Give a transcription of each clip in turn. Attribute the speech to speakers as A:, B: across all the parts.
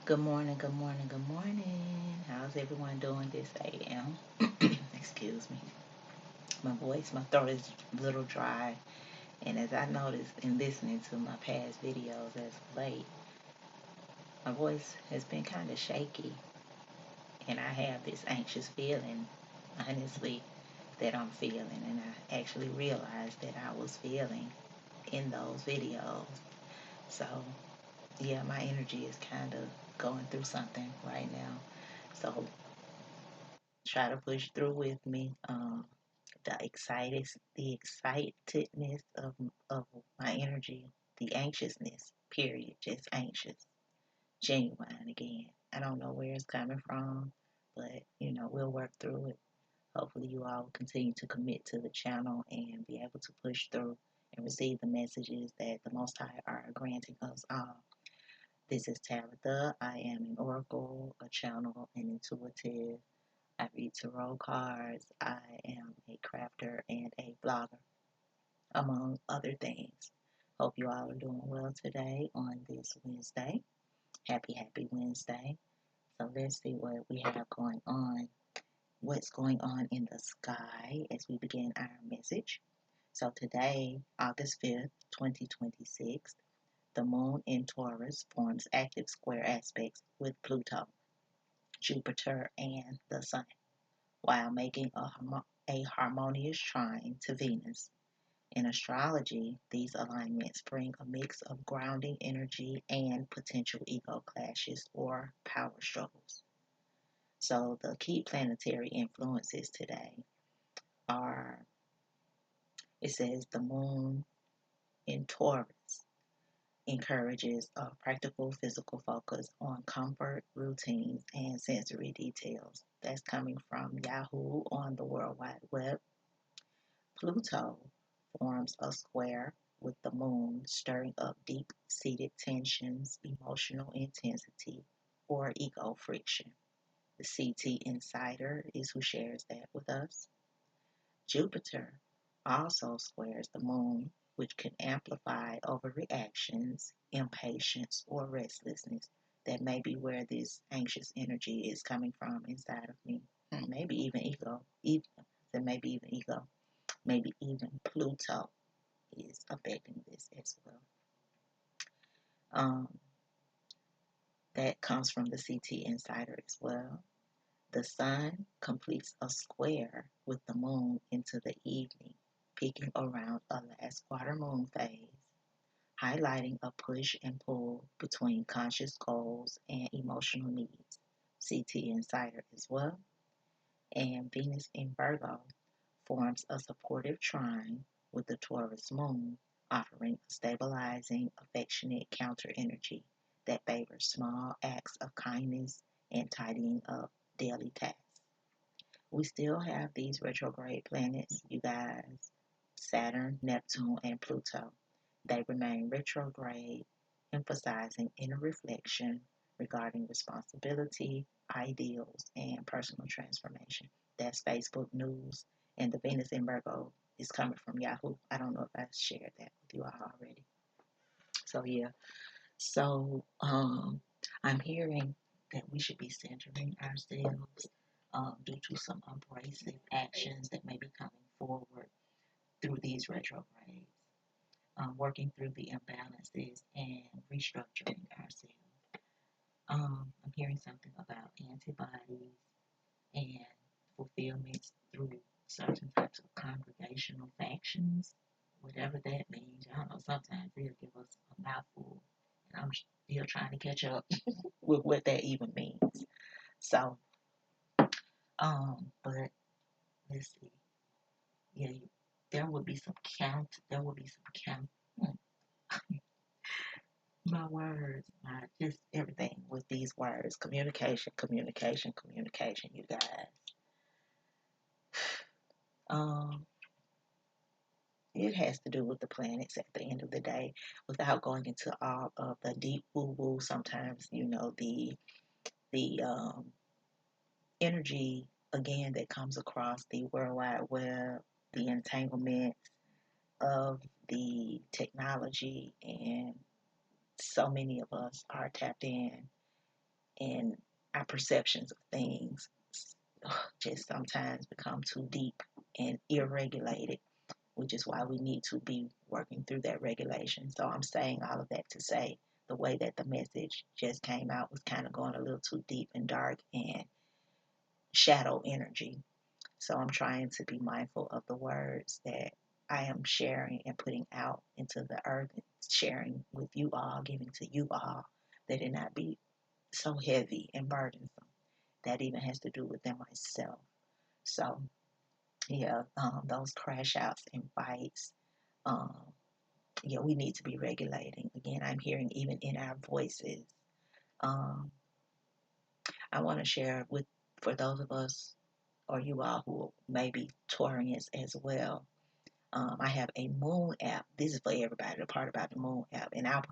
A: Good morning, good morning, good morning. How's everyone doing this AM? Excuse me. My throat is a little dry. And as I noticed in listening to my past videos as of late, my voice has been kind of shaky. And I have this anxious feeling, honestly, that I'm feeling. And I actually realized that I was feeling in those videos. So, yeah, my energy is kind of going through something right now. So, try to push through with me. The excitedness of my energy, the anxiousness, period, just anxious, genuine again. I don't know where it's coming from, but we'll work through it. Hopefully, you all will continue to commit to the channel and be able to push through and receive the messages that the Most High are granting us all. This is Tabitha. I am an oracle, a channel, an intuitive. I read tarot cards. I am a crafter and a blogger, among other things. Hope you all are doing well today on this Wednesday. Happy Wednesday. So let's see what we have going on. What's going on in the sky as we begin our message. So today, August 5th, 2026, the moon in Taurus forms active square aspects with Pluto, Jupiter, and the Sun, while making a harmonious trine to Venus. In astrology, these alignments bring a mix of grounding energy and potential ego clashes or power struggles. So, the key planetary influences today are, it says, the moon in Taurus encourages a practical physical focus on comfort, routines, and sensory details. That's coming from Yahoo on the World Wide Web. Pluto forms a square with the moon, stirring up deep seated tensions, emotional intensity, or ego friction. The CT Insider is who shares that with us. Jupiter also squares the moon, which can amplify overreactions, impatience, or restlessness. That may be where this anxious energy is coming from inside of me. Maybe even ego. Maybe even ego. Maybe even Pluto is affecting this as well. Um, that comes from the CT Insider as well. The sun completes a square with the moon into the evening, peaking around a last quarter moon phase, highlighting a push and pull between conscious goals and emotional needs. CT Insider as well. And Venus in Virgo forms a supportive trine with the Taurus moon, offering a stabilizing, affectionate counter energy that favors small acts of kindness and tidying up daily tasks. We still have these retrograde planets, you guys: Saturn, Neptune, and Pluto. They remain retrograde, emphasizing inner reflection regarding responsibility, ideals, and personal transformation. That's Facebook News, and the Venus in Virgo is coming from Yahoo. I don't know if I shared that with you all already. So yeah. So I'm hearing that we should be centering ourselves due to some abrasive actions that may be coming forward through these retrogrades, working through the imbalances and restructuring ourselves. I'm hearing something about antibodies and fulfillments through certain types of congregational factions, whatever that means. I don't know, sometimes they'll give us a mouthful, and I'm still trying to catch up with what that even means. So, but let's see. Yeah, there would be some count. My words, just everything with these words. Communication, you guys. Um, it has to do with the planets at the end of the day, without going into all of the deep woo woo. Sometimes, the energy again that comes across the World Wide Web, the entanglement of the technology, and so many of us are tapped in and our perceptions of things just sometimes become too deep and irregulated, which is why we need to be working through that regulation. So I'm saying all of that to say the way that the message just came out was kind of going a little too deep and dark and shadow energy. So I'm trying to be mindful of the words that I am sharing and putting out into the earth, sharing with you all, giving to you all, that it not be so heavy and burdensome. That even has to do within myself. So yeah, those crash outs and fights. Um, yeah, we need to be regulating. Again, I'm hearing even in our voices. Um, I want to share with for those of us or you all who may be Taurians as well. I have a moon app. This is for everybody. The part about the moon app, and I'll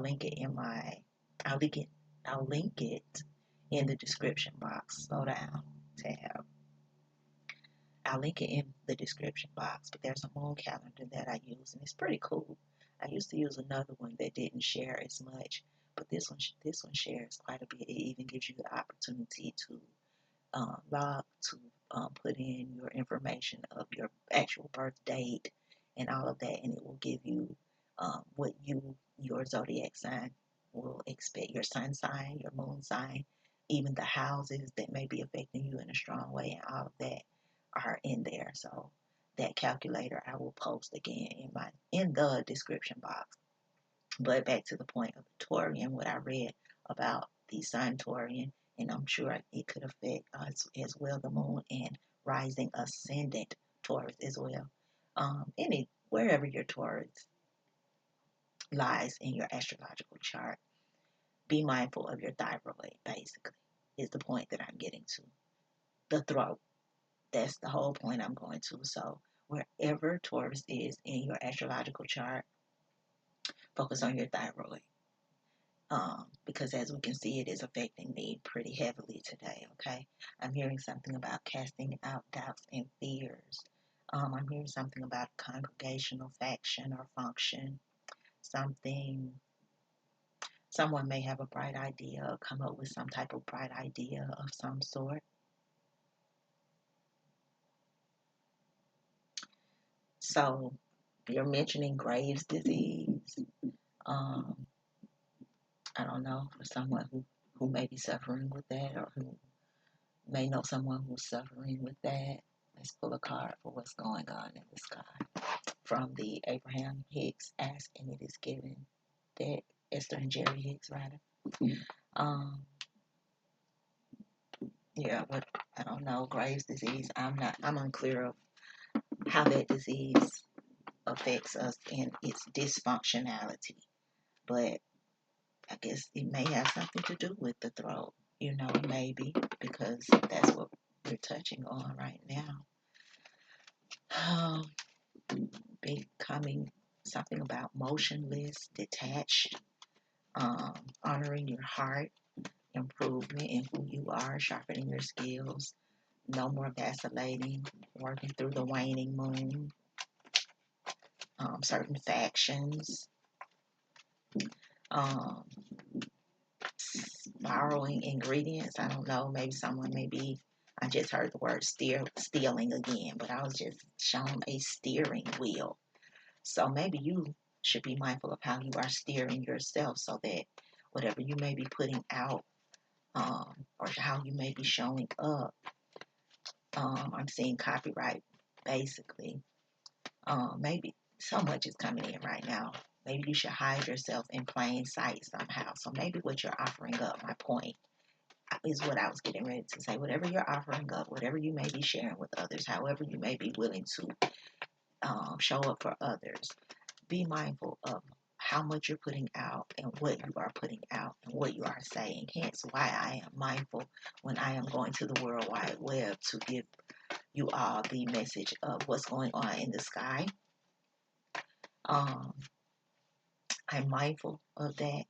A: link it in my. I'll link it. I'll link it in the description box. Slow down, tab. I'll link it in the description box. But there's a moon calendar that I use, and it's pretty cool. I used to use another one that didn't share as much, but this one shares quite a bit. It even gives you the opportunity to log to put in your information of your actual birth date and all of that, and it will give you what your zodiac sign will expect, your sun sign, your moon sign, even the houses that may be affecting you in a strong way, and all of that are in there. So that calculator I will post again in the description box. But back to the point of the Taurian, what I read about the Sun Taurian, and I'm sure it could affect us as well, the moon and rising ascendant Taurus as well. Wherever your Taurus lies in your astrological chart, be mindful of your thyroid, basically, is the point that I'm getting to. The throat. That's the whole point I'm going to. So wherever Taurus is in your astrological chart, focus on your thyroid. Because as we can see, it is affecting me pretty heavily today. Okay, I'm hearing something about casting out doubts and fears. I'm hearing something about congregational faction or function. Something, someone may have a bright idea or come up with some type of bright idea of some sort. So you're mentioning Graves' disease. Um, I don't know, for someone who may be suffering with that or who may know someone who's suffering with that. Let's pull a card for what's going on in the sky. From the Abraham Hicks Ask and It Is Given deck, Esther and Jerry Hicks, rather. Um, yeah, but I don't know, Graves' disease. I'm unclear of how that disease affects us in its dysfunctionality. But I guess it may have something to do with the throat, maybe, because that's what we're touching on right now. Becoming something about motionless, detached, honoring your heart, improvement in who you are, sharpening your skills, no more vacillating, working through the waning moon, certain factions, um, borrowing ingredients. I don't know, maybe someone may be, I just heard the word stealing again, but I was just shown a steering wheel. So maybe you should be mindful of how you are steering yourself so that whatever you may be putting out or how you may be showing up, I'm seeing copyright basically. Maybe so much is coming in right now. Maybe you should hide yourself in plain sight somehow. So maybe what you're offering up, my point, is what I was getting ready to say. Whatever you're offering up, whatever you may be sharing with others, however you may be willing to show up for others, be mindful of how much you're putting out and what you are putting out and what you are saying. Hence why I am mindful when I am going to the World Wide Web to give you all the message of what's going on in the sky. Um, I'm mindful of that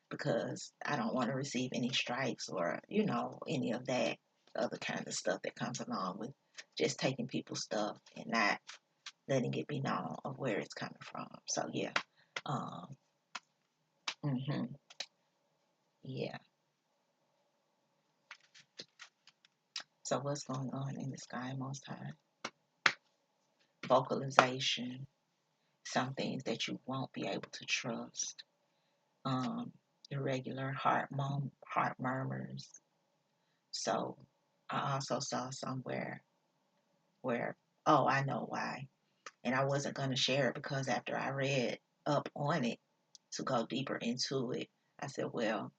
A: because I don't want to receive any strikes or, any of that other kind of stuff that comes along with just taking people's stuff and not letting it be known of where it's coming from. So, yeah. Um, hmm Yeah. So what's going on in the sky, Most High? Vocalization, some things that you won't be able to trust. Irregular heart murmurs. So I also saw somewhere where, oh, I know why. And I wasn't going to share it because after I read up on it to go deeper into it, I said, well,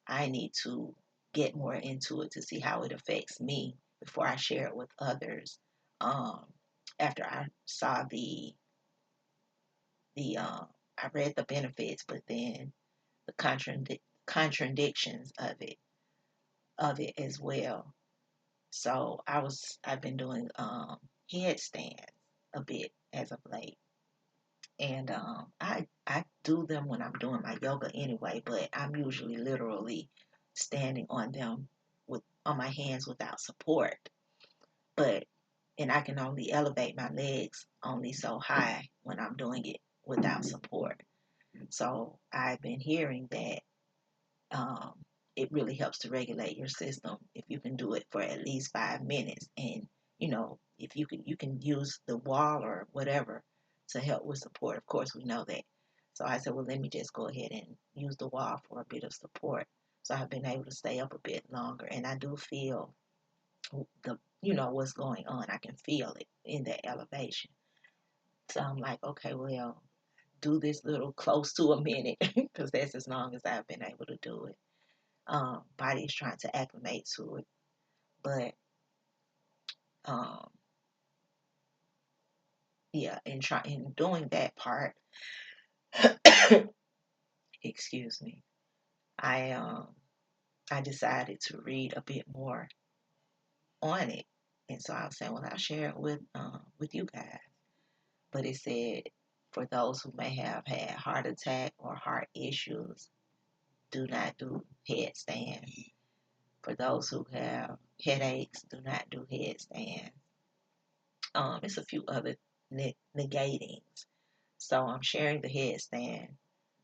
A: I need to get more into it to see how it affects me before I share it with others. Um, After I saw the I read the benefits, but then the contradictions of it as well. So I've been doing headstands a bit as of late, and I do them when I'm doing my yoga anyway, but I'm usually literally standing on them with on my hands without support. But and I can only elevate my legs only so high when I'm doing it without support. So I've been hearing that um, it really helps to regulate your system if you can do it for at least 5 minutes. And if you can use the wall or whatever to help with support. Of course, we know that. So I said, well, let me just go ahead and use the wall for a bit of support. So I've been able to stay up a bit longer, and I do feel the what's going on. I can feel it in that elevation. So I'm like, okay, well, do this little close to a minute because that's as long as I've been able to do it. Body is trying to acclimate to it, but um, yeah, in doing that part, excuse me, I um I decided to read a bit more on it, and so I was saying, well, I'll share it with you guys. But it said for those who may have had heart attack or heart issues, do not do headstands. For those who have headaches, do not do headstands. It's a few other negatings. So I'm sharing the headstand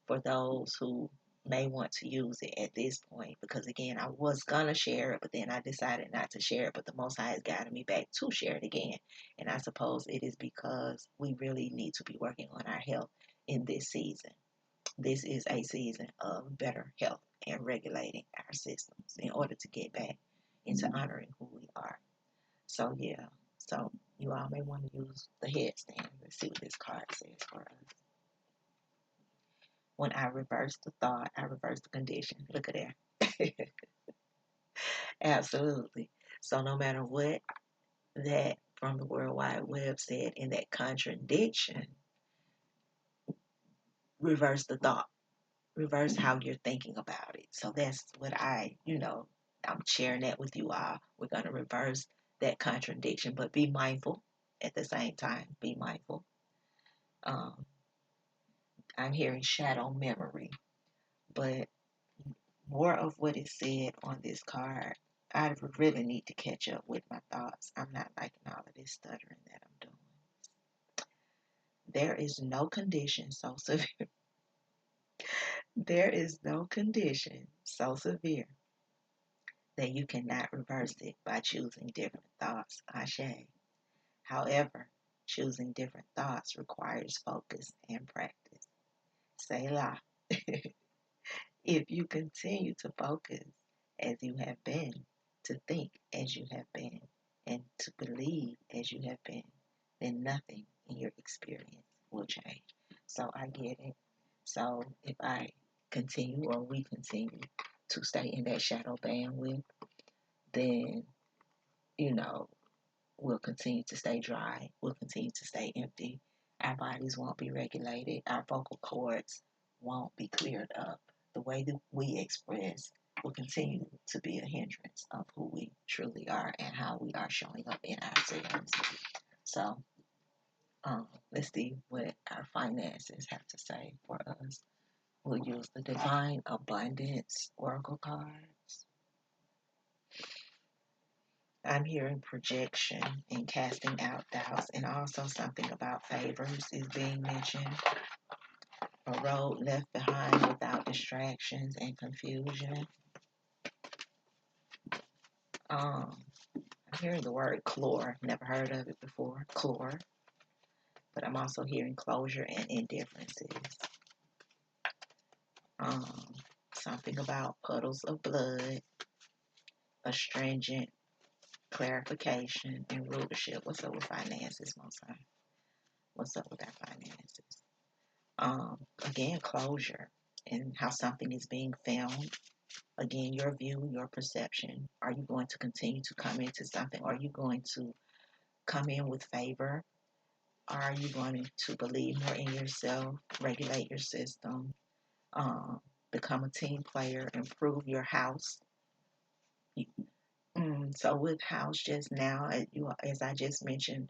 A: for those who may want to use it at this point because again I was gonna share it but then I decided not to share it, but the Most High has guided me back to share it again, and I suppose it is because we really need to be working on our health in this season. This is a season of better health and regulating our systems in order to get back into honoring who we are. So yeah, so you all may want to use the headstand. Let's see what this card says for us. When I reverse the thought, I reverse the condition. Look at that. Absolutely. So no matter what that from the World Wide Web said in that contradiction, reverse the thought. Reverse how you're thinking about it. So that's what I'm sharing that with you all. We're going to reverse that contradiction, but be mindful at the same time. Be mindful. Um, I'm hearing shadow memory, but more of what is said on this card, I really need to catch up with my thoughts. I'm not liking all of this stuttering that I'm doing. There is no condition so severe. There is no condition so severe that you cannot reverse it by choosing different thoughts. Ashe. However, choosing different thoughts requires focus and practice. Selah. If you continue to focus as you have been, to think as you have been, and to believe as you have been, then nothing in your experience will change. So I get it. So if I continue or we continue to stay in that shadow bandwidth, then, you know, we'll continue to stay dry. We'll continue to stay empty. Our bodies won't be regulated. Our vocal cords won't be cleared up. The way that we express will continue to be a hindrance of who we truly are and how we are showing up in ourselves. So let's see what our finances have to say for us. We'll use the Divine Abundance Oracle cards. I'm hearing projection and casting out doubts, and also something about favors is being mentioned. A road left behind without distractions and confusion. Um, I'm hearing the word C.O.R.E. Never heard of it before. C.O.R.E. But I'm also hearing closure and indifferences. Um, Something about puddles of blood, astringent clarification, and rulership. What's up with finances, Most High? What's up with our finances? Again, closure and how something is being filmed. Again, your view, your perception. Are you going to continue to come into something? Are you going to come in with favor? Are you going to believe more in yourself, regulate your system, become a team player, improve your house? So with house just now, as I just mentioned,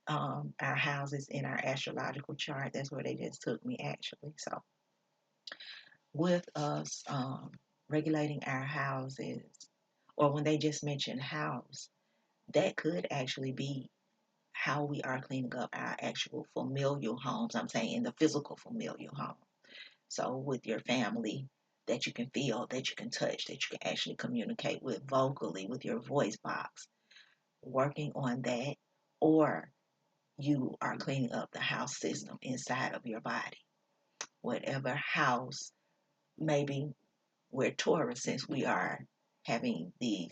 A: our houses in our astrological chart, that's where they just took me actually. So with us regulating our houses, or when they just mention house, that could actually be how we are cleaning up our actual familial homes. I'm saying in the physical familial home. So with your family that you can feel, that you can touch, that you can actually communicate with vocally with your voice box, working on that, or you are cleaning up the house system inside of your body. Whatever house, maybe we're Taurus, since we are having the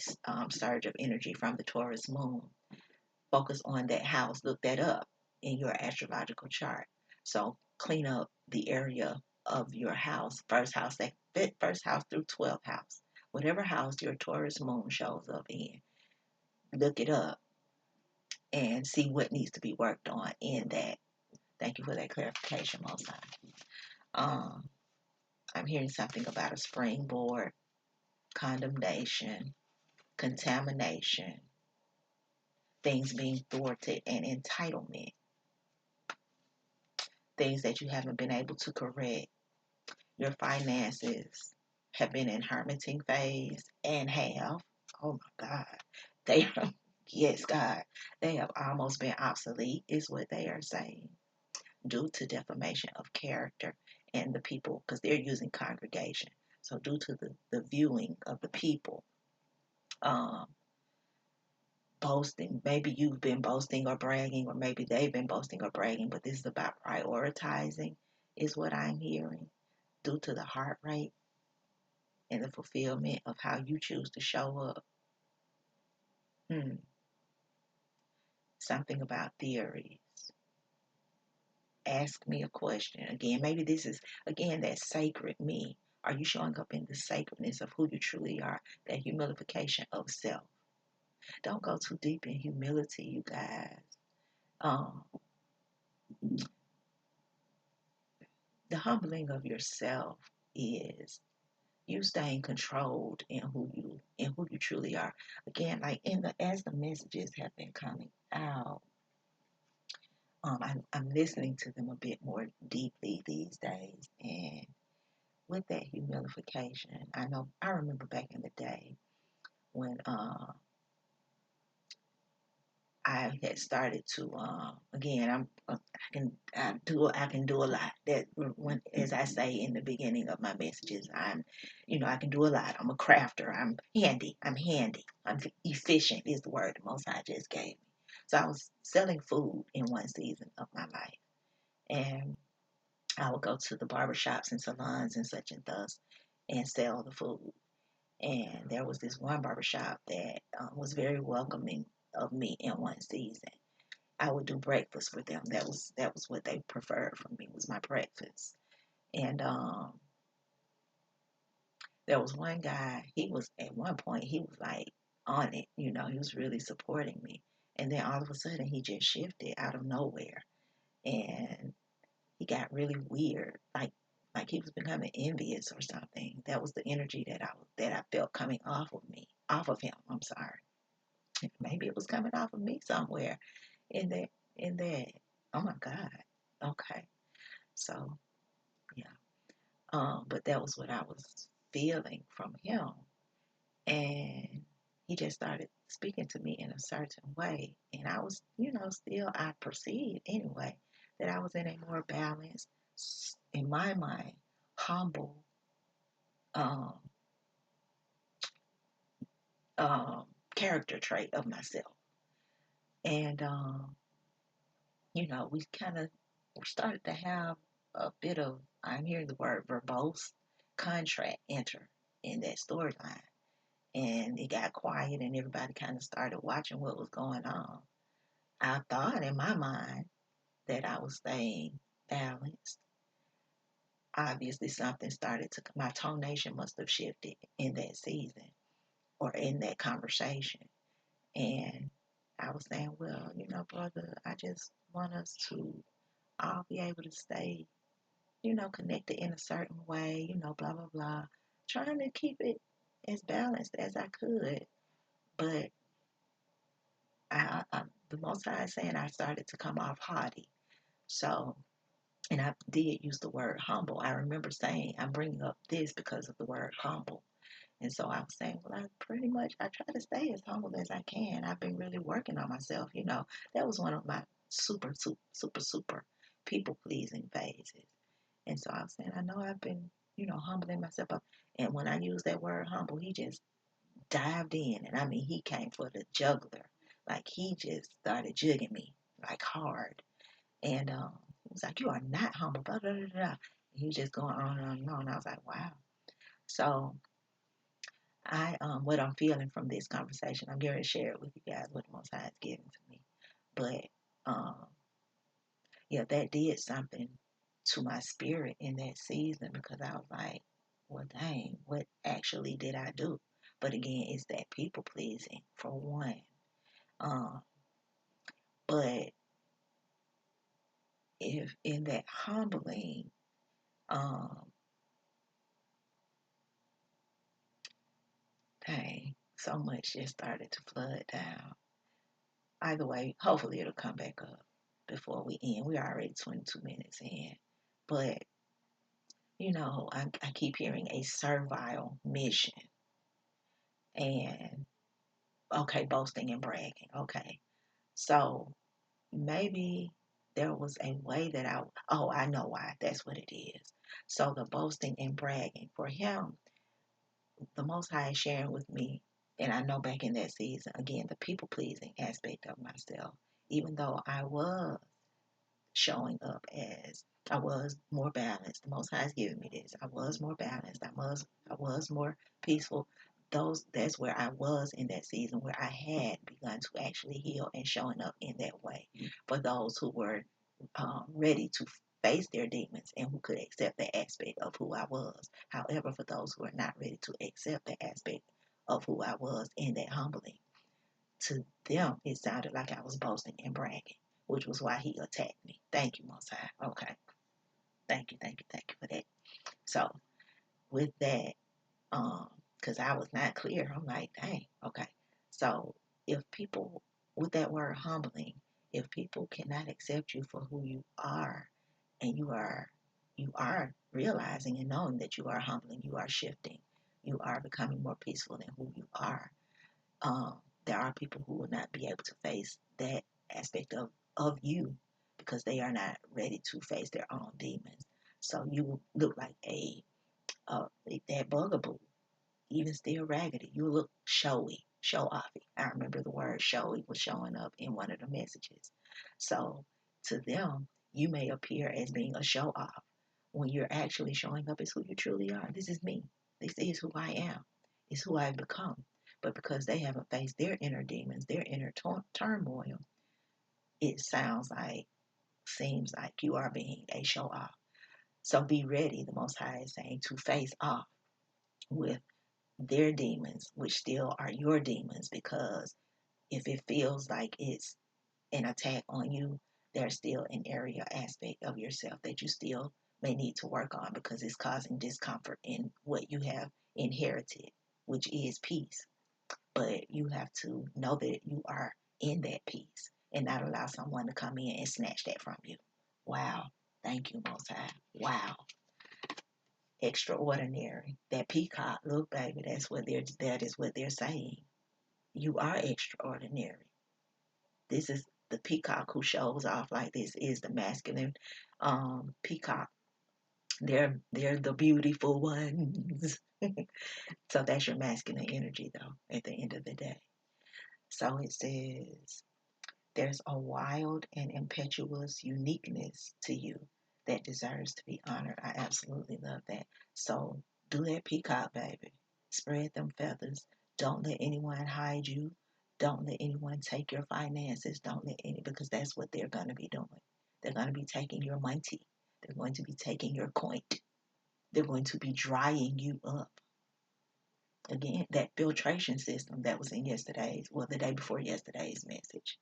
A: surge of energy from the Taurus moon. Focus on that house, look that up in your astrological chart. So clean up the area of your house, first house through 12th house. Whatever house your Taurus moon shows up in, look it up and see what needs to be worked on in that. Thank you for that clarification, Most High. Um, I'm hearing something about a springboard, condemnation, contamination, things being thwarted, and entitlement, things that you haven't been able to correct. Your finances have been in hermiting phase and have, oh my God, they, yes, God, they have almost been obsolete, is what they are saying, due to defamation of character and the people, because they're using congregation. So, due to the viewing of the people, um, boasting, maybe you've been boasting or bragging, or maybe they've been boasting or bragging, but this is about prioritizing, is what I'm hearing, due to the heart rate and the fulfillment of how you choose to show up. Hmm. Something about theories. Ask me a question. Again, maybe this is, again, that sacred me. Are you showing up in the sacredness of who you truly are? That humilification of self. Don't go too deep in humility, you guys. Um, the humbling of yourself is you staying controlled in who you truly are. Again, like in the as the messages have been coming out, I'm listening to them a bit more deeply these days, and with that humilification, I remember back in the day when I had started to again I can do a lot. That when, as I say in the beginning of my messages, I can do a lot. I'm a crafter. I'm efficient is the word the Most High just gave me. So I was selling food in one season of my life, and I would go to the barbershops and salons and such and thus and sell the food. And there was this one barbershop that was very welcoming of me in one season. I would do breakfast for them. That was what they preferred from me, was my breakfast. And there was one guy. He was at one point he was like on it. He was really supporting me. And then all of a sudden he just shifted out of nowhere, and he got really weird, like he was becoming envious or something. That was the energy that I felt coming off of him. I'm sorry. Maybe it was coming off of me somewhere in that in that. Oh my God. Okay. So yeah. But that was what I was feeling from him, and he just started speaking to me in a certain way, and I was, still I perceived anyway that I was in a more balanced, in my mind, humble, um, um, character trait of myself. And we kind of started to have a bit of, I'm hearing the word verbose contract enter in that storyline. And it got quiet and everybody kind of started watching what was going on. I thought in my mind that I was staying balanced. Obviously, something started to, my tonation must have shifted in that season or in that conversation. And I was saying, well, brother, I just want us to all be able to stay, connected in a certain way, blah, blah, blah. Trying to keep it as balanced as I could. But the Most High is saying I started to come off haughty. So, and I did use the word humble. I remember saying, I'm bringing up this because of the word humble. And so I was saying, well, I try to stay as humble as I can. I've been really working on myself. That was one of my super, super, super, super people pleasing phases. And so I was saying, I know I've been, humbling myself up. And when I used that word humble, he just dived in. And I mean, he came for the juggler. Like he just started jugging me like hard. And he was like, you are not humble, blah, blah, blah, blah. And he was just going on and on and on. I was like, wow. So what I'm feeling from this conversation, I'm going to share it with you guys what the Most High is giving to me. But yeah, that did something to my spirit in that season because I was like, well, dang, what actually did I do? But again, it's that people pleasing for one. Um, but if in that humbling, um, dang, so much just started to flood down. Either way, hopefully it'll come back up before we end. We're already 22 minutes in. But, I keep hearing a servile mission. And, okay, boasting and bragging. Okay. So maybe there was a way that I know why. That's what it is. So the boasting and bragging for him, the Most High is sharing with me, and I know back in that season, again, the people pleasing aspect of myself, even though I was showing up as I was more balanced. The Most High has given me this. I was more balanced. I was more peaceful. That's where I was in that season where I had begun to actually heal and showing up in that way for those who were ready to face their demons and who could accept the aspect of who I was. However, for those who are not ready to accept the aspect of who I was in that humbling, to them, it sounded like I was boasting and bragging, which was why he attacked me. Thank you, Most High. Okay. Thank you, thank you, thank you for that. So, with that, because I was not clear, I'm like, dang, okay. So, if people, with that word humbling, if people cannot accept you for who you are, and you are realizing and knowing that you are humbling, you are shifting, you are becoming more peaceful than who you are, um, there are people who will not be able to face that aspect of you because they are not ready to face their own demons. So you will look like that bugaboo, even still raggedy. You look showy, show offy. I remember the word showy was showing up in one of the messages. So to them, you may appear as being a show off when you're actually showing up as who you truly are. This is me. This is who I am. It's who I've become. But because they haven't faced their inner demons, their inner turmoil, it seems like you are being a show off. So be ready, the Most High is saying, to face off with their demons, which still are your demons, because if it feels like it's an attack on you, there's still an area aspect of yourself that you still may need to work on because it's causing discomfort in what you have inherited, which is peace. But you have to know that you are in that peace and not allow someone to come in and snatch that from you. Wow. Thank you, Most High. Wow. Extraordinary. That peacock, look, baby, that is what they're saying. You are extraordinary. This is the peacock who shows off like this is the masculine peacock. They're the beautiful ones. So that's your masculine energy though, at the end of the day. So it says, there's a wild and impetuous uniqueness to you that deserves to be honored. I absolutely love that. So do that peacock, baby. Spread them feathers. Don't let anyone hide you. Don't let anyone take your finances. Don't let any, because that's what they're going to be doing. They're going to be taking your money. They're going to be taking your coin. They're going to be drying you up. Again, that filtration system that was in yesterday's, well, the day before yesterday's message.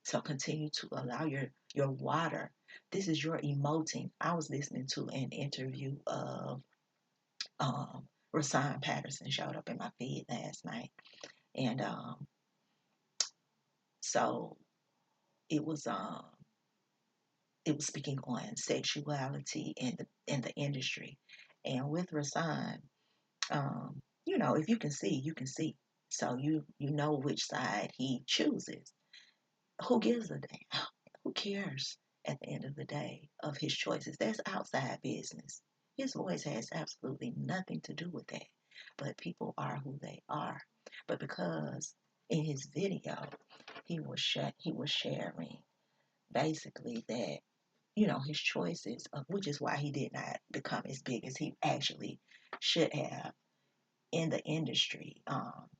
A: So continue to allow your water. This is your emoting. I was listening to an interview of Rasan Patterson showed up in my feed last night, and so it was um it was speaking on sexuality in the industry, and with Rasan, if you can see, you can see. So you know which side he chooses. Who gives a damn? Who cares at the end of the day of his choices? That's outside business. His voice has absolutely nothing to do with that. But people are who they are. But because in his video he was sharing basically that his choices, which is why he did not become as big as he actually should have in the industry.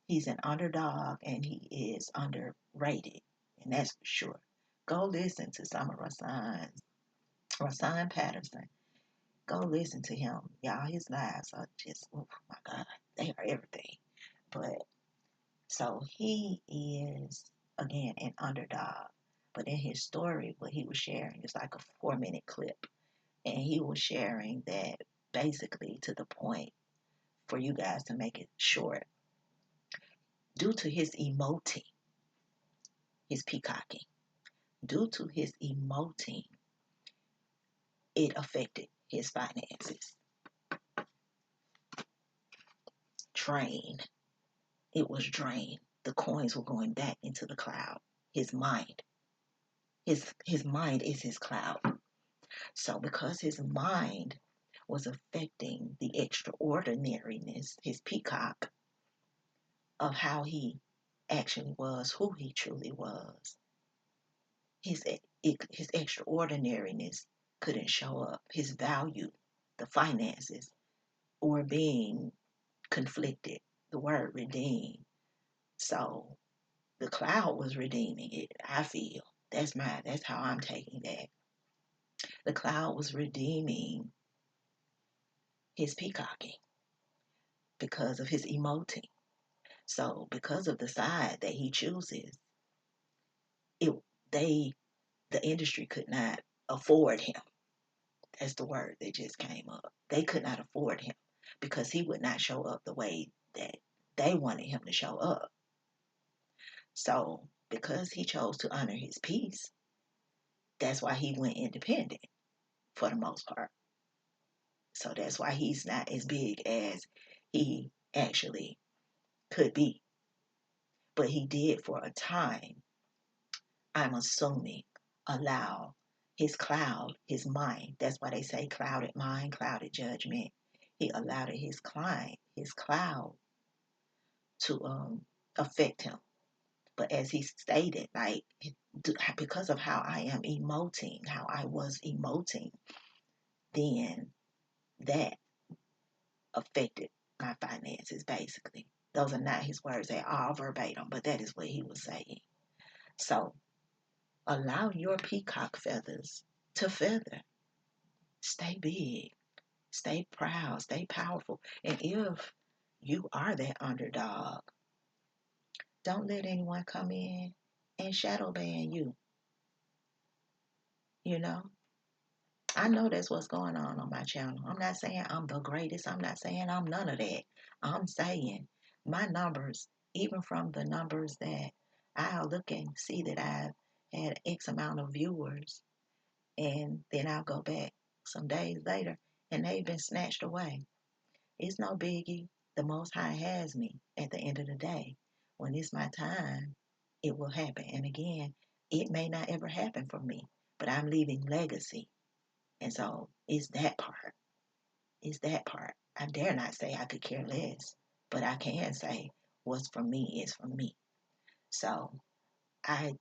A: He's an underdog and he is underrated, and that's for sure. Go listen to some of Rasan Patterson. Go listen to him, y'all. His lives are just, oh my God, they are everything. But so he is again an underdog. But in his story, what he was sharing is like a 4-minute clip, and he was sharing that basically to the point for you guys to make it short. Due to his emoting, his peacocking, due to his emoting, it affected his finances. Drain. It was drained. The coins were going back into the cloud. His mind. His mind is his cloud. So because his mind was affecting the extraordinariness, his peacock, of how he actually was, who he truly was, his extraordinariness couldn't show up. His value, the finances, were being conflicted. The word redeem. So the cloud was redeeming it. I feel that's how I'm taking that. The cloud was redeeming his peacocking because of his emoting. So because of the side that he chooses, it they the industry could not afford him. That's the word that just came up. They could not afford him because he would not show up the way that they wanted him to show up. So because he chose to honor his peace, that's why he went independent for the most part. So that's why he's not as big as he actually could be. But he did for a time, I'm assuming, allow his cloud, his mind. That's why they say clouded mind, clouded judgment. He allowed his cloud to affect him. But as he stated, like because of how I am emoting, how I was emoting, then that affected my finances basically. Those are not his words at all verbatim, but that is what he was saying. So allow your peacock feathers to feather. Stay big, stay proud, stay powerful. And if you are that underdog, don't let anyone come in and shadow ban you. You know, I know that's what's going on my channel. I'm not saying I'm the greatest. I'm not saying I'm none of that. I'm saying my numbers, even from the numbers that I'll look and see that I've had X amount of viewers, and then I'll go back some days later and they've been snatched away. It's no biggie. The Most High has me at the end of the day. When it's my time, it will happen. And again, it may not ever happen for me, but I'm leaving legacy. And so it's that part. It's that part. I dare not say I could care less, but I can say what's for me is for me. So I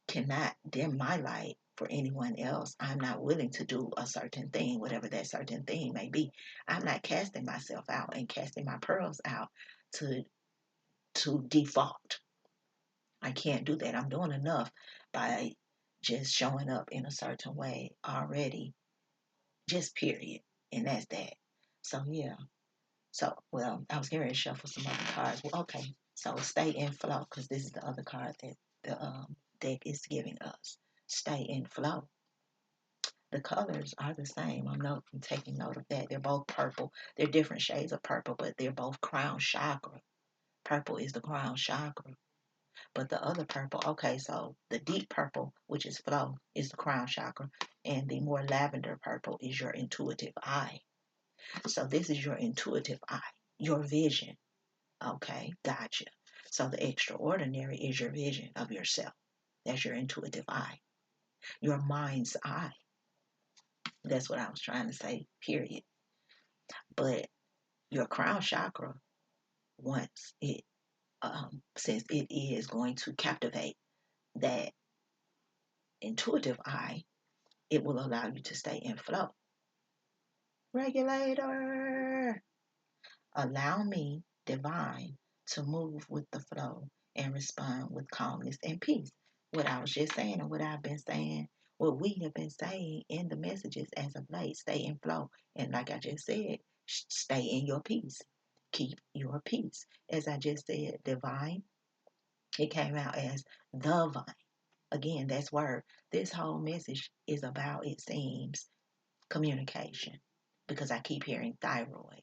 A: cannot dim my light for anyone else. I'm not willing to do a certain thing, whatever that certain thing may be. I'm not casting myself out and casting my pearls out to default. I can't do that. I'm doing enough by just showing up in a certain way already, just period. And that's that. So yeah. So well, I was getting ready to shuffle some other cards. Well, okay. So stay in flow because this is the other card that the deck is giving us. Stay in flow. The colors are the same. I'm taking note of that. They're both purple. They're different shades of purple, but they're both crown chakra. Purple is the crown chakra. But the other purple, okay, so the deep purple, which is flow, is the crown chakra, and the more lavender purple is your intuitive eye. So this is your intuitive eye, your vision. Okay, gotcha. So the extraordinary is your vision of yourself. That's your intuitive eye, your mind's eye. That's what I was trying to say, period. But your crown chakra, once it, since it is going to captivate that intuitive eye, it will allow you to stay in flow. Regulator, allow me, divine, to move with the flow and respond with calmness and peace. What I was just saying and what I've been saying, what we have been saying in the messages as of late, stay in flow. And like I just said, stay in your peace. Keep your peace. As I just said, divine, it came out as the vine. Again, that's word. This whole message is about, it seems, communication because I keep hearing thyroid.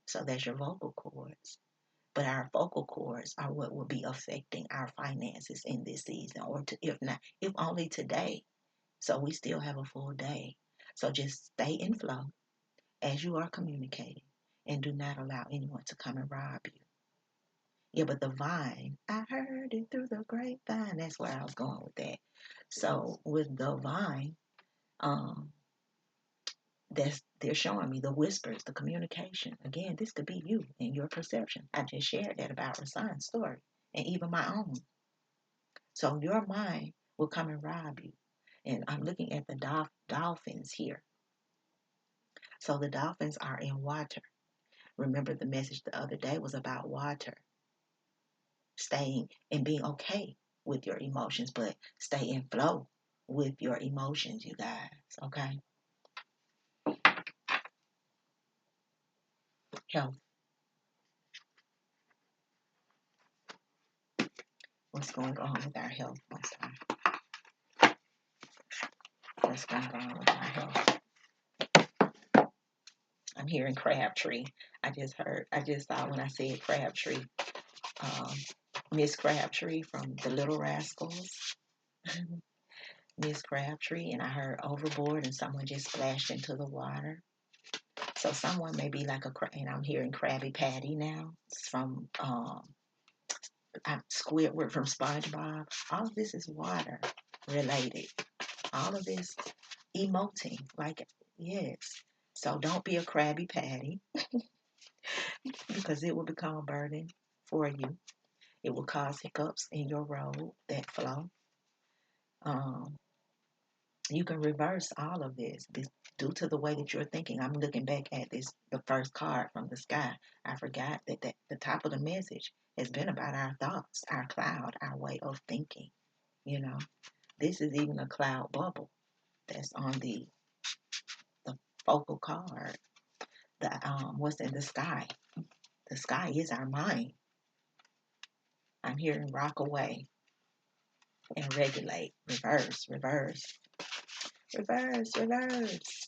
A: So that's your vocal cords. But our vocal cords are what will be affecting our finances in this season, or if not, if only today. So we still have a full day. So just stay in flow as you are communicating and do not allow anyone to come and rob you. Yeah, but the vine, I heard it through the grapevine. That's where I was going with that. So with the vine, um, they're showing me the whispers, the communication. Again, this could be you and your perception. I just shared that about Rasan's story and even my own. So your mind will come and rob you. And I'm looking at the dolphins here. So the dolphins are in water. Remember the message the other day was about water, staying and being okay with your emotions, but stay in flow with your emotions, you guys. Okay. Health. What's going on with our health? What's going on with our health? I'm hearing Crabtree. I just saw when I said Crabtree, um, Miss Crabtree from the Little Rascals. Miss Crabtree, and I heard overboard and someone just splashed into the water. So someone may be like and I'm hearing Krabby Patty now. It's from Squidward from SpongeBob. All of this is water related. All of this emoting, like, yes. So don't be a Krabby Patty because it will become a burden for you. It will cause hiccups in your road that flow. Um, you can reverse all of this due to the way that you're thinking. I'm looking back at the first card from the sky. I forgot that the top of the message has been about our thoughts, our cloud, our way of thinking. You know, this is even a cloud bubble that's on the focal card. The what's in the sky? The sky is our mind. I'm hearing rock away and regulate, reverse, reverse, reverse, reverse,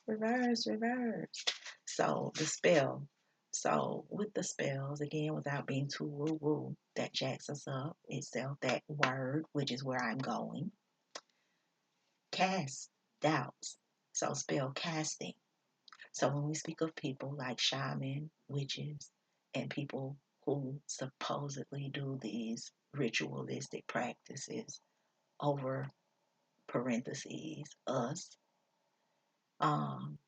A: reverse, reverse. So the spell. So with the spells, again, without being too woo-woo, that jacks us up itself, that word, which is where I'm going. Cast doubts. So spell casting. So when we speak of people like shaman, witches, and people who supposedly do these ritualistic practices over parentheses, us, um,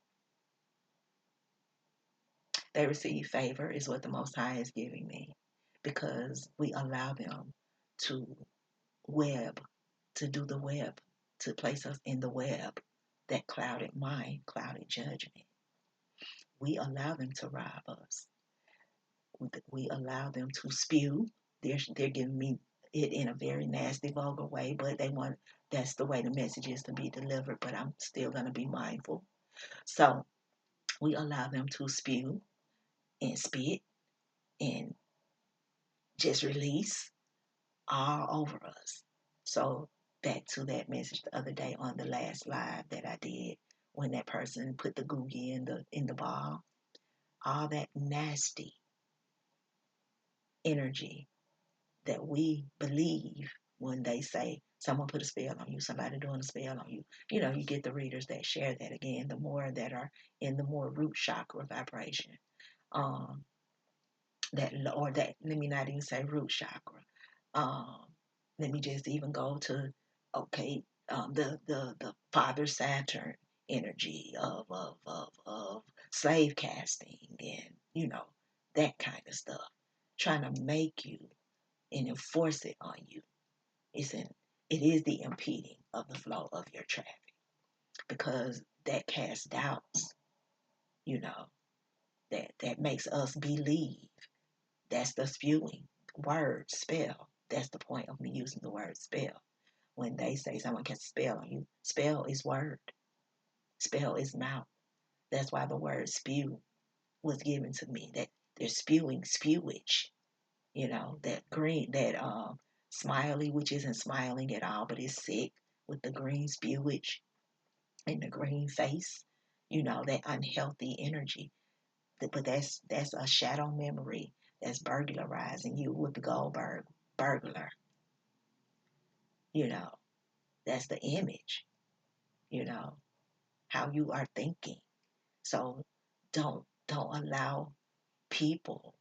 A: they receive favor is what the Most High is giving me. because we allow them to web, to do the web, to place us in the web, that clouded mind, clouded judgment. We allow them to rob us. We allow them to spew. They're giving me it in a very nasty, vulgar way, but that's the way the message is to be delivered, but I'm still going to be mindful. So we allow them to spew and spit and just release all over us. So back to that message the other day on the last live that I did, when that person put the googie in the ball, all that nasty energy that we believe when they say someone put a spell on you, somebody doing a spell on you. You get the readers that share that again, the more that are in the more root chakra vibration. Um, let me not even say root chakra. Um, Let me just even go to, okay, the Father Saturn energy of slave casting, and that kind of stuff, trying to make you and enforce it on you. It is the impeding of the flow of your traffic, because that casts doubts, you know, that makes us believe. That's the spewing word spell. That's the point of me using the word spell. When they say someone can spell on you, spell is word, spell is mouth. That's why the word spew was given to me. That they're spewing spewage. That green, that smiley, which isn't smiling at all, but is sick, with the green spewage and the green face. That unhealthy energy. But that's a shadow memory that's burglarizing you with the Goldberg burglar. You know, that's the image. You know how you are thinking. So don't allow people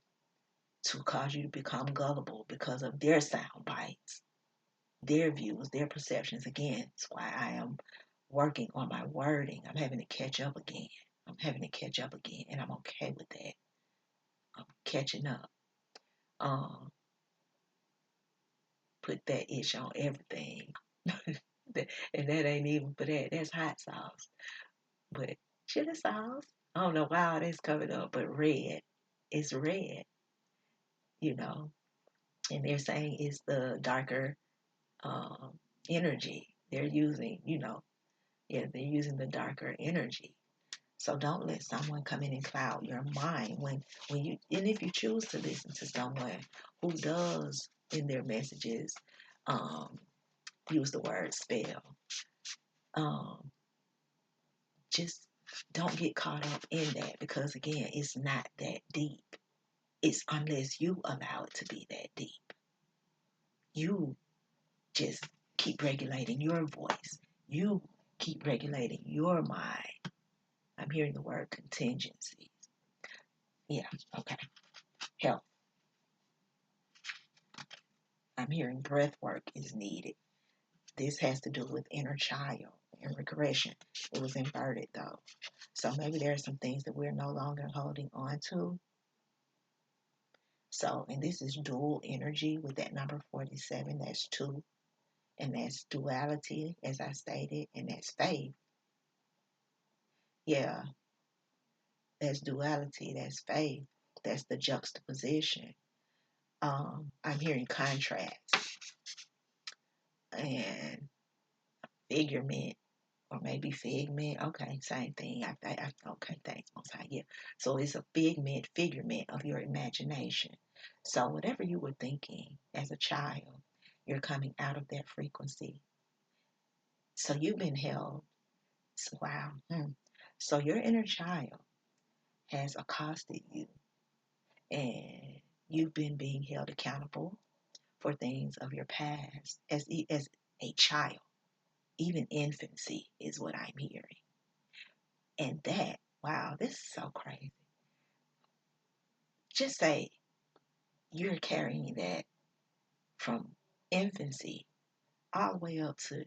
A: to cause you to become gullible because of their sound bites, their views, their perceptions. Again, that's why I am working on my wording. I'm having to catch up again. And I'm okay with that. I'm catching up. Um, Put that itch on everything. And that ain't even for that. That's hot sauce. But chili sauce, I don't know why that's coming up, but red. It's red, you know. And they're saying it's the darker energy. They're using, they're using the darker energy. So don't let someone come in and cloud your mind when you, and if you choose to listen to someone who does in their messages um, use the word spell, um, just don't get caught up in that, because again, it's not that deep. It's unless you allow it to be that deep. You just keep regulating your voice. You keep regulating your mind. I'm hearing the word contingency. Yeah, okay. Health. I'm hearing breath work is needed. This has to do with inner child and regression. It was inverted though. So maybe there are some things that we're no longer holding on to. So, and this is dual energy with that number 47. That's two. And that's duality, as I stated, and that's faith. Yeah, that's duality, that's faith, that's the juxtaposition. I'm hearing contrast and figurement, or maybe figment. Okay, same thing. Okay, thanks, Most High. Yeah. So it's a figurement of your imagination. So whatever you were thinking as a child, you're coming out of that frequency. So you've been held. So, wow. So your inner child has accosted you, and you've been being held accountable for things of your past as a child. Even infancy is what I'm hearing. And that, wow, this is so crazy. Just say you're carrying that from infancy all the way up to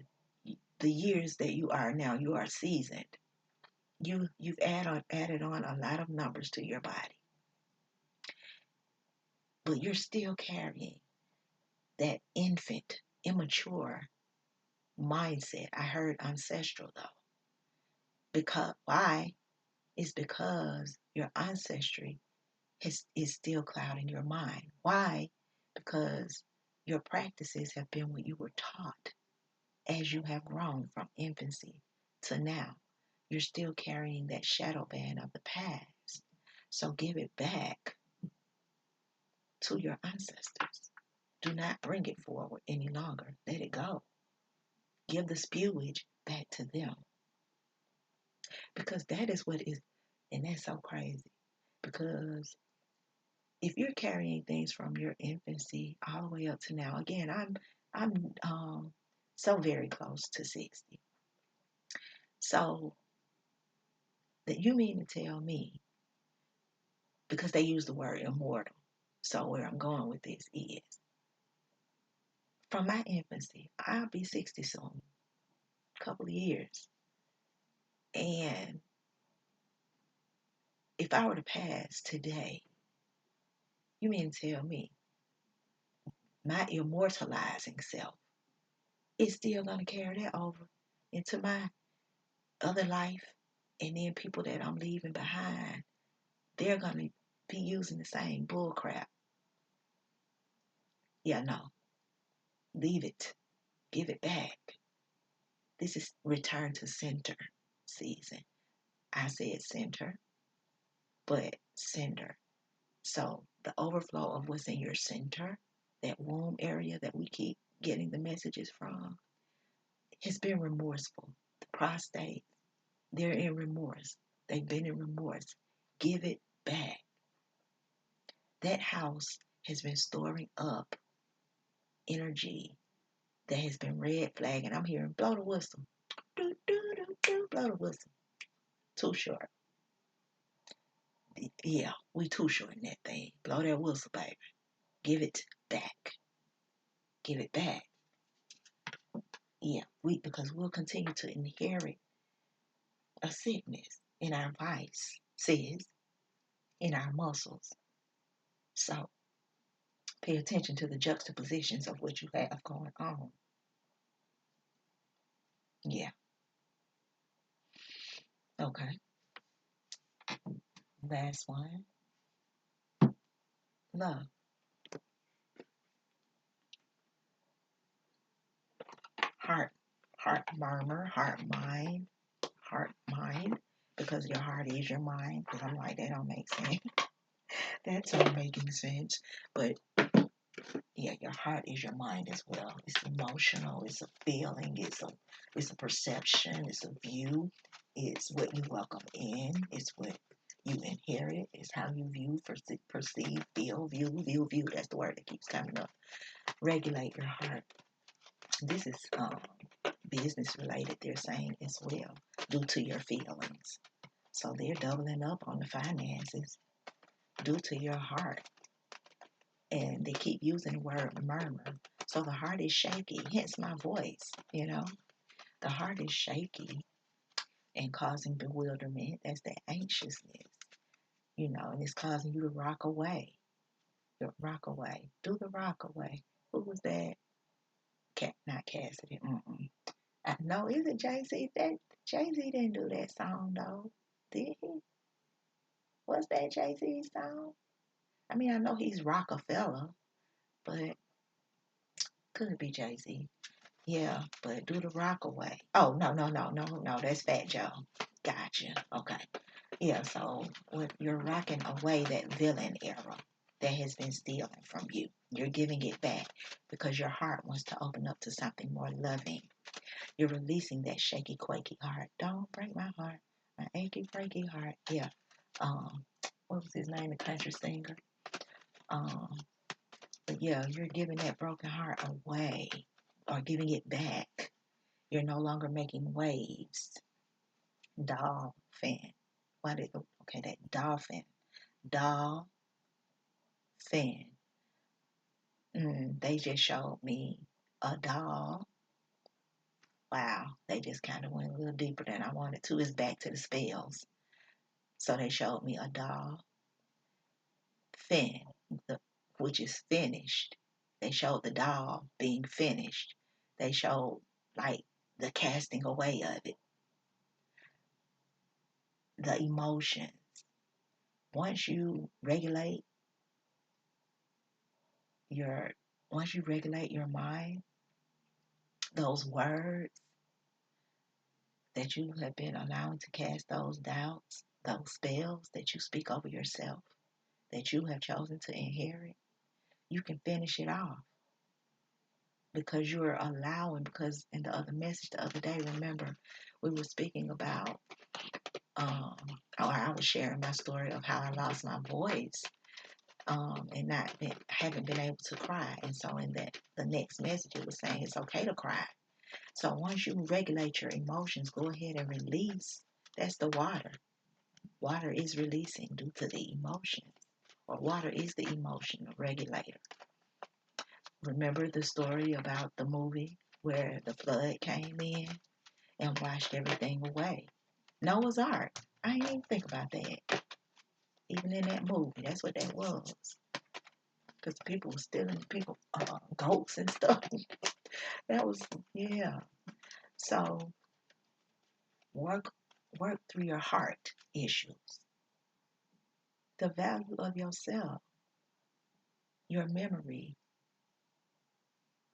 A: the years that you are now. You are seasoned. You've added on a lot of numbers to your body. but you're still carrying that infant, immature mindset. I heard ancestral though. Because why? It's because your ancestry is still clouding your mind. Why? Because your practices have been what you were taught as you have grown from infancy to now. You're still carrying that shadow band of the past. So give it back to your ancestors. Do not bring it forward any longer. Let it go. Give the spewage back to them. Because that is what is, and that's so crazy. Because if you're carrying things from your infancy all the way up to now, again, I'm so very close to 60. So that you mean to tell me, because they use the word immortal. So where I'm going with this is, from my infancy, I'll be 60 soon, a couple of years. And if I were to pass today, you mean to tell me my immortalizing self is still going to carry that over into my other life? And then people that I'm leaving behind, they're going to be using the same bull crap. Yeah, no. Leave it. Give it back. This is return to center season. I said center, but center. So the overflow of what's in your center, that womb area that we keep getting the messages from, has been remorseful. The prostate, they're in remorse. They've been in remorse. Give it back. That house has been storing up energy that has been red flagging. I'm hearing blow the whistle. Do, do, do, do, blow the whistle. Too short. Yeah, we too short in that thing. Blow that whistle, baby. Give it back. Give it back. Yeah, because we'll continue to inherit a sickness in our vices, in our muscles. So pay attention to the juxtapositions of what you have going on. Yeah. Okay. Last one. Love. Heart. Heart murmur. Heart mind. Because your heart is your mind. Because I'm like, that don't make sense. That's not making sense. But yeah, your heart is your mind as well. It's emotional. It's a feeling. It's a perception. It's a view. It's what you welcome in. It's what you inherit. It's how you view, perceive, feel, view. That's the word that keeps coming up. Regulate your heart. This is business related. They're saying as well, due to your feelings. So they're doubling up on the finances due to your heart. And they keep using the word murmur. So the heart is shaky, hence my voice, The heart is shaky and causing bewilderment. That's the anxiousness, and it's causing you to rock away. Rock away. Do the rock away. Who was that? Not Cassidy. No, is it Jay-Z? That Jay-Z didn't do that song though. Did he? Was that Jay-Z's song? I mean, I know he's Rockefeller, but could be Jay-Z. Yeah, but do the rock away. Oh, no. That's Fat Joe. Gotcha. Okay. Yeah, so when you're rocking away that villain era that has been stealing from you, you're giving it back because your heart wants to open up to something more loving. You're releasing that shaky, quaky heart. Don't break my heart. My achy, breaky heart. Yeah. What was his name? The country singer. Um, but yeah, you're giving that broken heart away or giving it back. You're no longer making waves. Dolphin. Okay, that dolphin. Dolphin. They just showed me a doll. Wow, they just kind of went a little deeper than I wanted to. It's back to the spells. So they showed me a doll. Fin. which is finished. They showed the doll being finished. They showed like the casting away of it, the emotions. Once you regulate your once you regulate your mind, those words that you have been allowing to cast those doubts, those spells that you speak over yourself, that you have chosen to inherit, you can finish it off because you're allowing. Because in the other message the other day, remember, we were speaking about, or I was sharing my story of how I lost my voice, and haven't been able to cry. And so in that the next message, it was saying it's okay to cry. So once you regulate your emotions, go ahead and release. That's the water. Water is releasing due to the emotions, or water is the emotional regulator. Remember the story about the movie where the flood came in and washed everything away? Noah's Ark. I didn't even think about that. Even in that movie, that's what that was. Because people were stealing people, goats and stuff. That was, yeah. So work work through your heart issues, the value of yourself, your memory,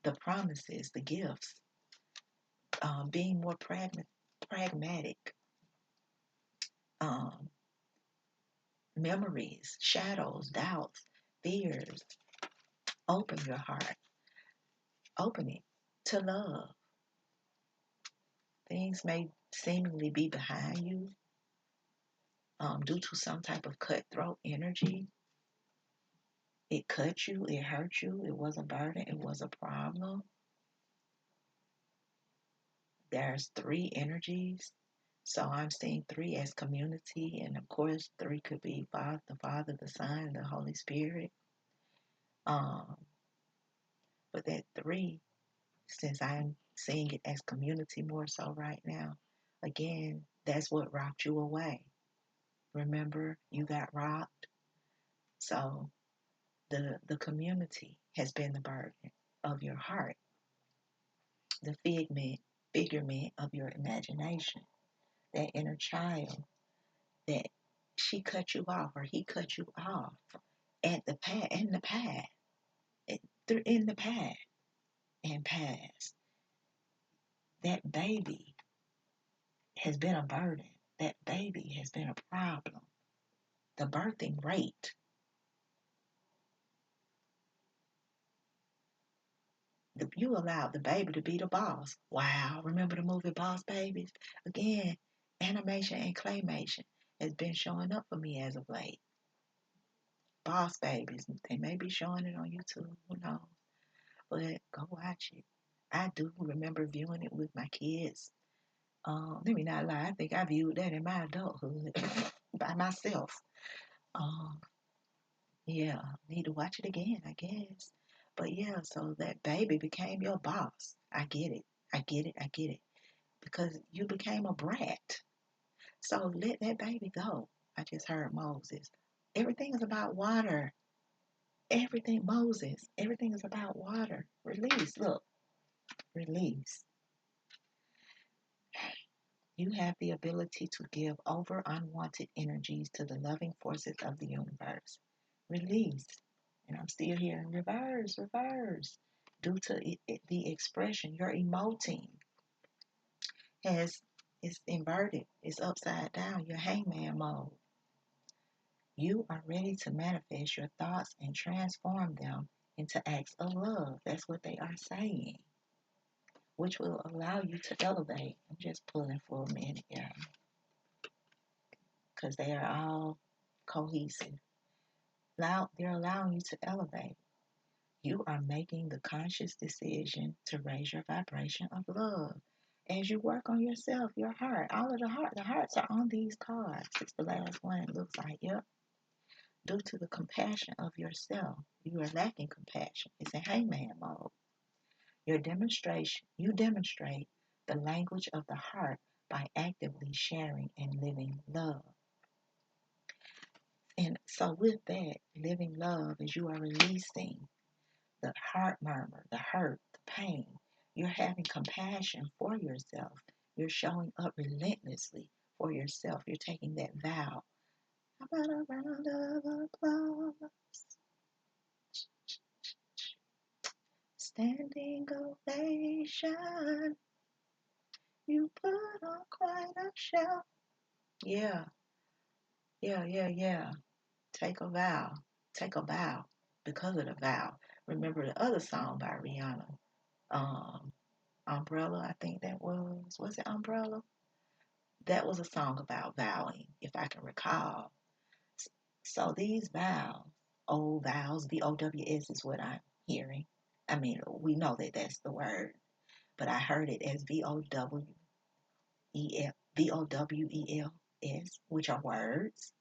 A: the promises, the gifts, being more pragmatic, um, memories, shadows, doubts, fears. Open your heart, open it to love. Things may seemingly be behind you, due to some type of cutthroat energy. It cut you, it hurt you, it was a burden, it was a problem. There's three energies. So I'm seeing three as community, and of course, three could be the Father, the Son, and the Holy Spirit. Um, but that three, since I'm seeing it as community more so right now, again, that's what rocked you away. Remember, you got rocked. So the community has been the burden of your heart, the figurement of your imagination, that inner child that she cut you off or he cut you off at the path in the path and past. That baby has been a burden. That baby has been a problem. The birthing rate. You allowed the baby to be the boss. Wow. Remember the movie Boss Babies? Again, animation and claymation has been showing up for me as of late. Boss Babies. They may be showing it on YouTube. Who knows? But go watch it. I do remember viewing it with my kids. Let me not lie. I think I viewed that in my adulthood by myself. Um, yeah, need to watch it again, I guess. But yeah, so that baby became your boss. I get it. I get it. I get it. Because you became a brat. So let that baby go. I just heard Moses. Everything is about water. Everything, Moses. Everything is about water. Release. Look, release. You have the ability to give over unwanted energies to the loving forces of the universe. Release. And I'm still hearing reverse, reverse. Due to the expression, your emoting has is inverted, it's upside down, your hangman mode. You are ready to manifest your thoughts and transform them into acts of love. That's what they are saying, which will allow you to elevate. I'm just pulling for a minute, yeah, because they are all cohesive. They're allowing you to elevate. You are making the conscious decision to raise your vibration of love. As you work on yourself, your heart, all of the hearts are on these cards. It's the last one, it looks like, yep. Due to the compassion of yourself, you are lacking compassion. It's a hangman mode. You demonstrate the language of the heart by actively sharing and living love. And So with that, living love as you are releasing the heart murmur, the hurt, the pain, you're having compassion for yourself. You're showing up relentlessly for yourself. You're taking that vow. How about a round of applause? Standing ovation. You put on quite a show. Yeah, yeah. Take a vow. Take a vow because of the vow. Remember the other song by Rihanna? Um, Umbrella, I think that was. Was it Umbrella? That was a song about vowing, if I can recall. So these vows, old vows, VOWS is what I'm hearing. I mean, we know that that's the word, but I heard it as VOWELS, which are words,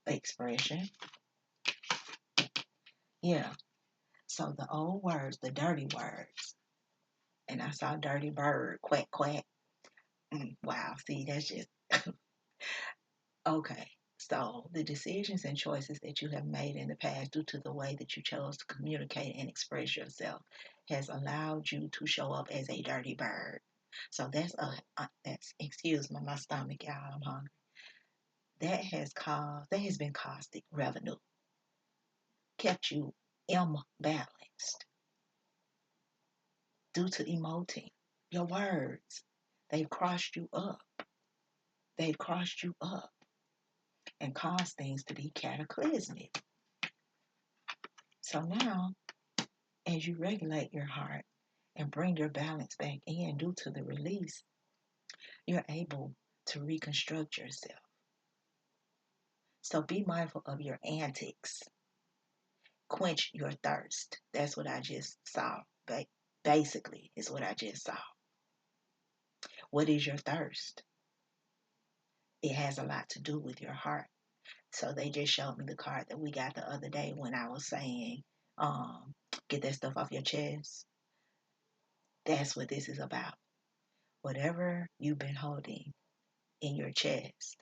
A: expression. Yeah. So the old words, the dirty words, and I saw dirty bird, quack, quack. Wow, see, that's just okay. So the decisions and choices that you have made in the past due to the way that you chose to communicate and express yourself has allowed you to show up as a dirty bird. So that's excuse me, my stomach, y'all, I'm hungry. That has been caustic revenue, kept you imbalanced due to emoting. Your words, they've crossed you up. They've crossed you up and caused things to be cataclysmic. So now, as you regulate your heart and bring your balance back in due to the release, you're able to reconstruct yourself. So be mindful of your antics. Quench your thirst. That's what I just saw. Basically, is what I just saw. What is your thirst? It has a lot to do with your heart. So they just showed me the card that we got the other day when I was saying, um, get that stuff off your chest. That's what this is about. Whatever you've been holding in your chest,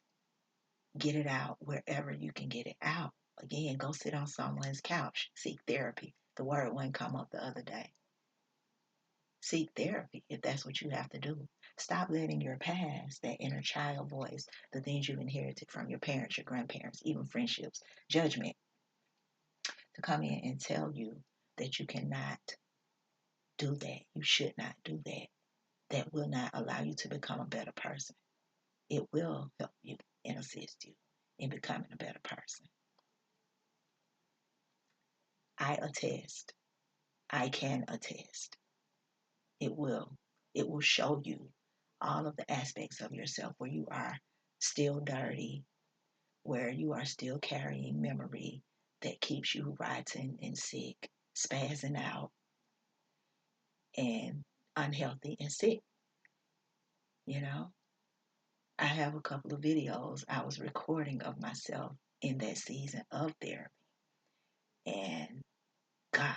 A: get it out wherever you can get it out. Again, go sit on someone's couch. Seek therapy. The word wouldn't come up the other day. Seek therapy if that's what you have to do. Stop letting your past, that inner child voice, the things you've inherited from your parents, your grandparents, even friendships, judgment, to come in and tell you that you cannot do that. You should not do that. That will not allow you to become a better person. It will help you and assist you in becoming a better person. I attest. I can attest. It will. It will show you all of the aspects of yourself where you are still dirty, where you are still carrying memory that keeps you rotten and sick, spazzing out, and unhealthy and sick. You know, I have a couple of videos I was recording of myself in that season of therapy. And God,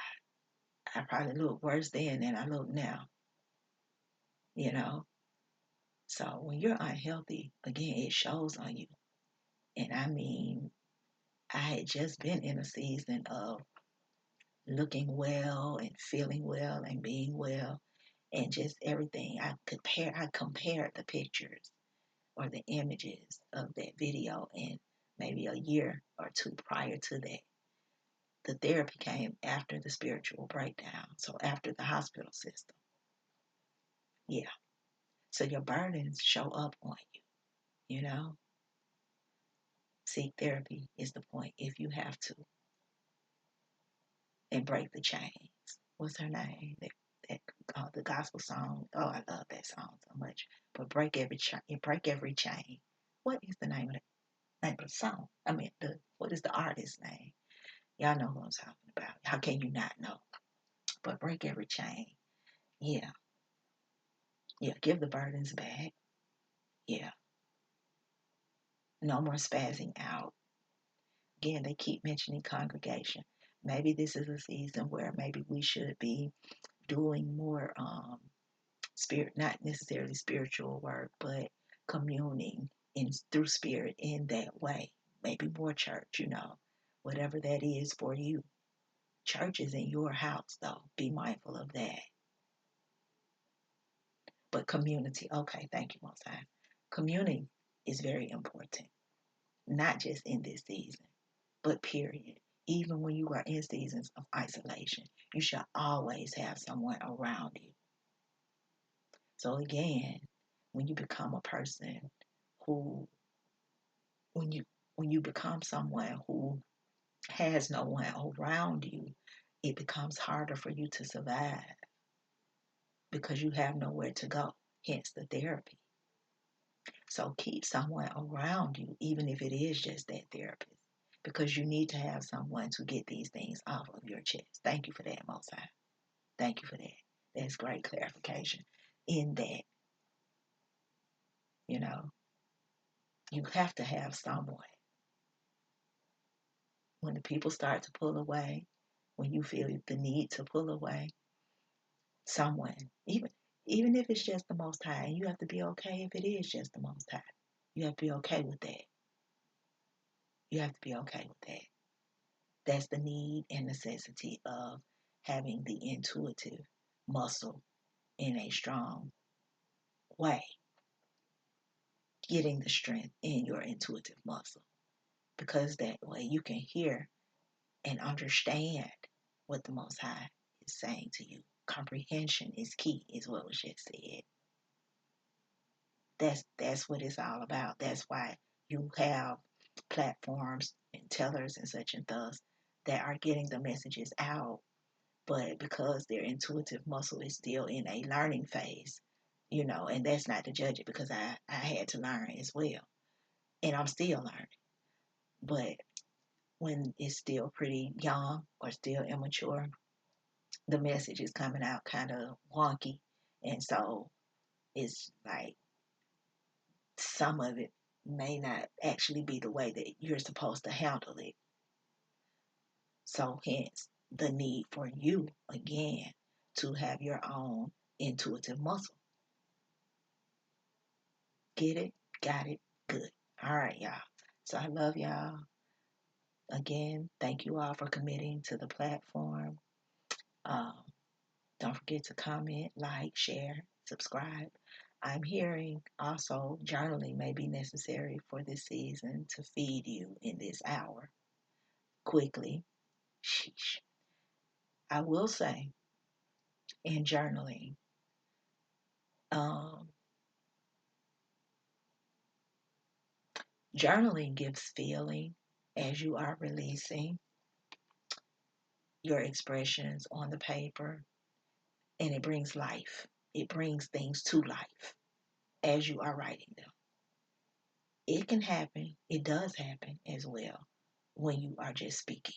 A: I probably look worse then than I look now, you know? So when you're unhealthy, again, it shows on you. And I mean, I had just been in a season of looking well and feeling well and being well and just everything. I compared the pictures or the images of that video and maybe a year or two prior to that. The therapy came after the spiritual breakdown, so after the hospital system. Yeah. So your burdens show up on you, you know? Seek therapy is the point if you have to. And break the chains. What's her name? The gospel song. Oh, I love that song so much. But break every chain. What is the name of the song? I mean, what is the artist's name? Y'all know who I'm talking about. How can you not know? But break every chain. Yeah, yeah. Give the burdens back. Yeah. No more spazzing out. Again, they keep mentioning congregation. Maybe this is a season where maybe we should be doing more spirit, not necessarily spiritual work, but communing in through spirit in that way. Maybe more church, whatever that is for you. Church is in your house, though. Be mindful of that. But community, okay, thank you, Most High. Community is very important, not just in this season, but period. Even when you are in seasons of isolation, you should always have someone around you. So again, when you become a person who, when you become someone who has no one around you, it becomes harder for you to survive because you have nowhere to go. Hence the therapy. So keep someone around you, even if it is just that therapist, because you need to have someone to get these things off of your chest. Thank you for that, Most High. Thank you for that. That's great clarification. In that, you know, you have to have someone. When the people start to pull away, when you feel the need to pull away, someone, even if it's just the Most High, and you have to be okay if it is just the Most High. You have to be okay with that. You have to be okay with that. That's the need and necessity of having the intuitive muscle in a strong way, getting the strength in your intuitive muscle, because that way you can hear and understand what the Most High is saying to you. Comprehension is key, is what was just said. That's what it's all about. That's why you have platforms and tellers and such and thus that are getting the messages out, but because their intuitive muscle is still in a learning phase, and that's not to judge it because I had to learn as well. And I'm still learning. But when it's still pretty young or still immature, the message is coming out kind of wonky. And so it's like some of it may not actually be the way that you're supposed to handle it. So hence the need for you again to have your own intuitive muscle. Get it? Got it? Good. All right, y'all. So I love y'all. Again, thank you all for committing to the platform. Um, don't forget to comment, like, share, subscribe. I'm hearing also journaling may be necessary for this season to feed you in this hour quickly. Sheesh. I will say in journaling, um, journaling gives feeling as you are releasing your expressions on the paper, and it brings life. It brings things to life as you are writing them. It can happen, it does happen as well when you are just speaking.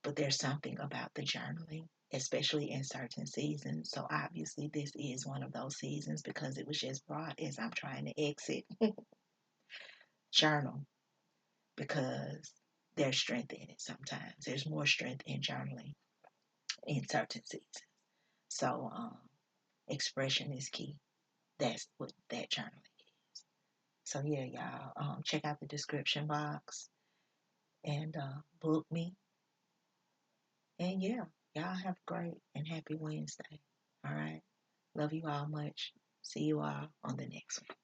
A: But there's something about the journaling, especially in certain seasons. So obviously, this is one of those seasons because it was just brought as I'm trying to exit journal because there's strength in it sometimes. There's more strength in journaling in certain seasons. So expression is key. That's what that journaling is. So yeah, y'all, check out the description box and book me. And yeah, y'all have a great and happy Wednesday. All right. Love you all much. See you all on the next one.